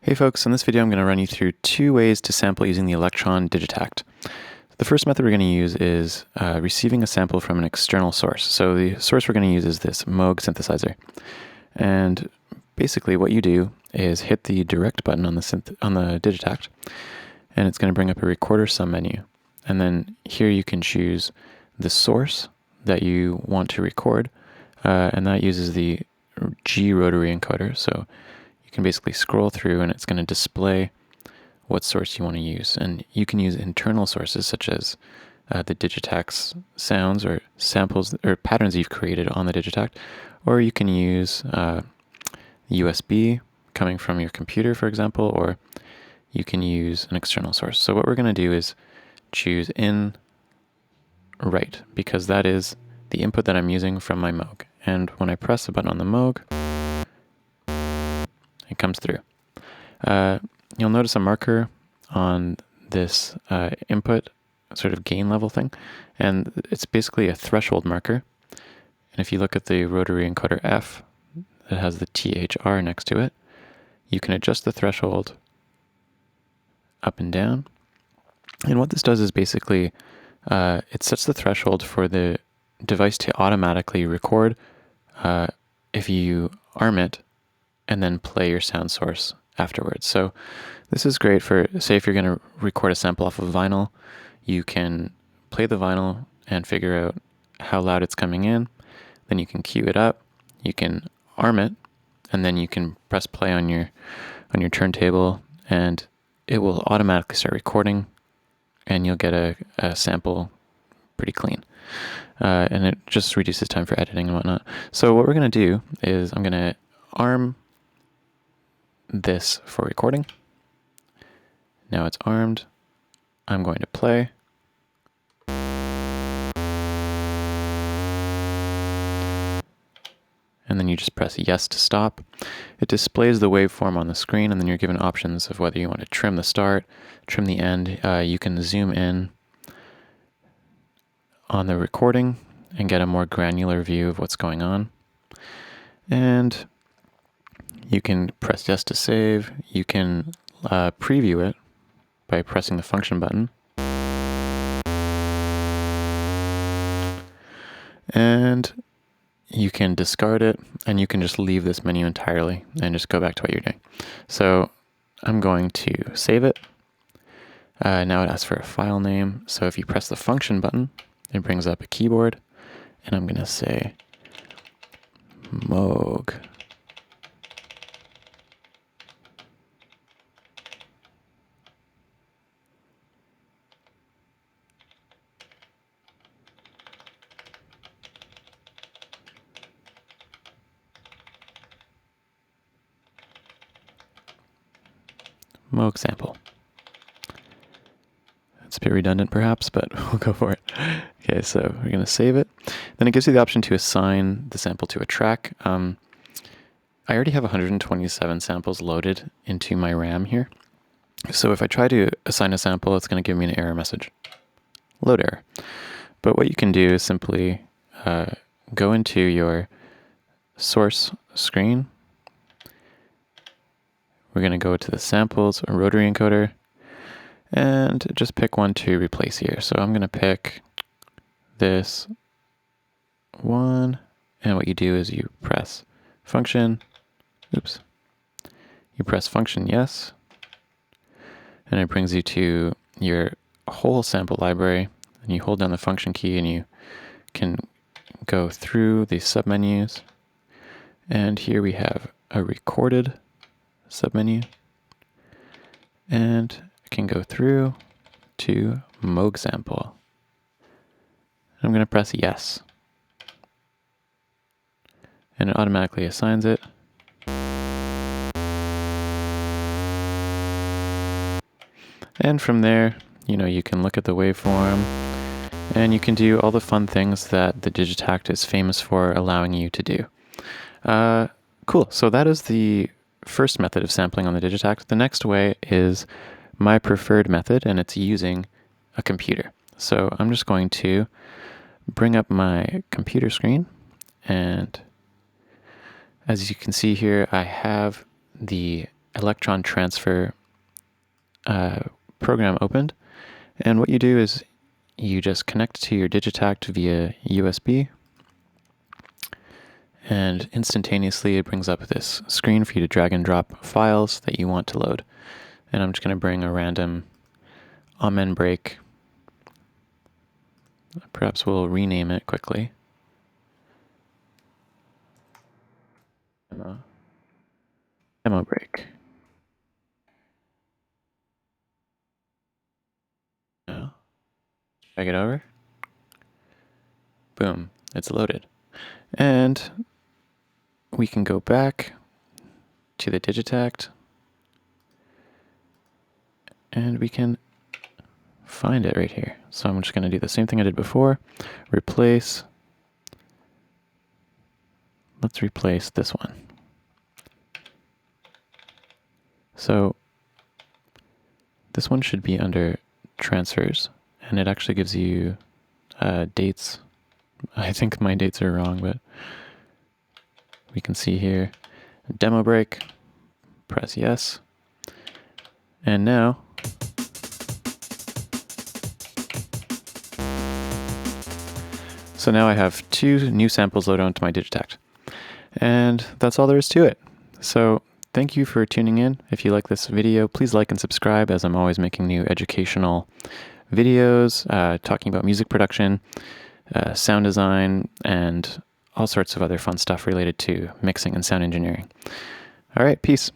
Hey folks, in this video I'm going to run you through two ways to sample using the Elektron Digitakt. The first method we're going to use is receiving a sample from an external source. So the source we're going to use is this Moog synthesizer. And basically what you do is hit the direct button on the Digitakt, and it's going to bring up a recorder submenu. And then here you can choose the source that you want to record, and that uses the G rotary encoder. So you can basically scroll through and it's going to display what source you want to use. And you can use internal sources such as the Digitakt's sounds or samples or patterns you've created on the Digitakt, or you can use USB coming from your computer, for example, or you can use an external source. So what we're going to do is choose in right, because that is the input that I'm using from my Moog. And when I press the button on the Moog, it comes through. You'll notice a marker on this input sort of gain level thing, and it's basically a threshold marker. And if you look at the rotary encoder F that has the THR next to it, you can adjust the threshold up and down. And what this does is basically it sets the threshold for the device to automatically record if you arm it and then play your sound source afterwards. So this is great for, say, if you're going to record a sample off of vinyl, you can play the vinyl and figure out how loud it's coming in. Then you can cue it up, you can arm it, and then you can press play on your turntable, and it will automatically start recording, and you'll get a sample pretty clean. And it just reduces time for editing and whatnot. So what we're going to do is I'm going to arm this for recording. Now it's armed. I'm going to play. And then you just press yes to stop. It displays the waveform on the screen, and then you're given options of whether you want to trim the start, trim the end. You can zoom in on the recording and get a more granular view of what's going on. And you can press yes to save. You can preview it by pressing the function button. And you can discard it, and you can just leave this menu entirely and just go back to what you're doing. So I'm going to save it. Now it asks for a file name. So if you press the function button, it brings up a keyboard, and I'm going to say Moog. Moog sample. It's a bit redundant perhaps, but we'll go for it. Okay, so we're going to save it. Then it gives you the option to assign the sample to a track. I already have 127 samples loaded into my RAM here. So if I try to assign a sample, it's going to give me an error message. Load error. But what you can do is simply go into your source screen. We're going to go to the samples, a rotary encoder, and just pick one to replace here. So I'm going to pick this one, and what you do is you press function, you press function yes, and it brings you to your whole sample library, and you hold down the function key and you can go through these submenus, and here we have a recorded submenu, and I can go through to Moog sample. I'm going to press yes, and it automatically assigns it. And from there, you can look at the waveform, and you can do all the fun things that the Digitakt is famous for allowing you to do. Cool. So that is the first method of sampling on the Digitakt. The next way is my preferred method, and it's using a computer. So I'm just going to bring up my computer screen, and as you can see here, I have the Elektron transfer program opened. And what you do is you just connect to your Digitakt via USB, and instantaneously it brings up this screen for you to drag and drop files that you want to load. And I'm just going to bring a random amen break. Perhaps we'll rename it quickly. Demo break. No. Drag it over. Boom, it's loaded. And we can go back to the Digitakt and we can find it right here. So I'm just going to do the same thing I did before. Replace. Let's replace this one. So this one should be under transfers, and it actually gives you dates. I think my dates are wrong, but we can see here, demo break, press yes. And now I have 2 new samples loaded onto my Digitakt. And that's all there is to it. So thank you for tuning in. If you like this video, please like and subscribe, as I'm always making new educational videos talking about music production, sound design, and all sorts of other fun stuff related to mixing and sound engineering. All right, peace.